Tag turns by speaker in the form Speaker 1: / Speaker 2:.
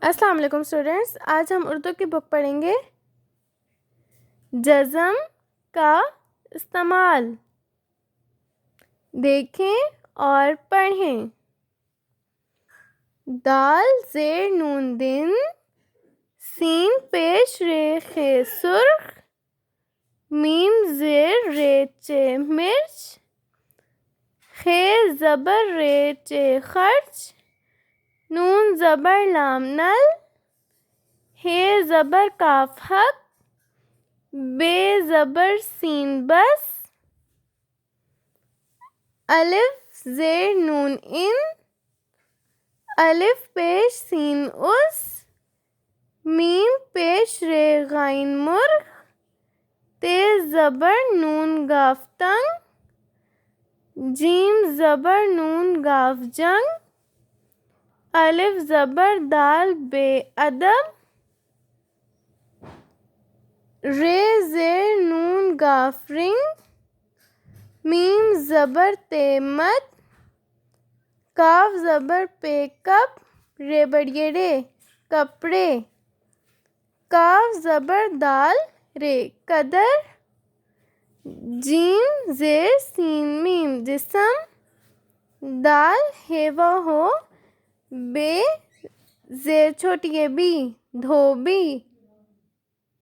Speaker 1: السلام علیکم اسٹوڈینٹس، آج ہم اردو کی بک پڑھیں گے جزم کا استعمال۔ دیکھیں اور پڑھیں۔ دال زیر نون دن، سین پیش رے خے سرخ، میم زیر رے چے مرچ، خے زبر رے چے خرچ، نون زبر لام نل، ہے زبر کاف حق، بے زبر سین بس، الف زیر نون ان، الف پیش سین اس، میم پیش رے غین مرغ، تے زبر نون گاف تنگ، جیم زبر نون گاف جنگ، الف زبر دال بے ادب، رے زیر نون گاف رنگ، میم زبر تے مد، کاف زبر پے کپ، رے بڑی رے کپڑے، کاف زبر دال رے قدر، جیم زیر سین میم جسم، دال ہے وہ ہو، بے زیر چھوٹی بی دھوبی،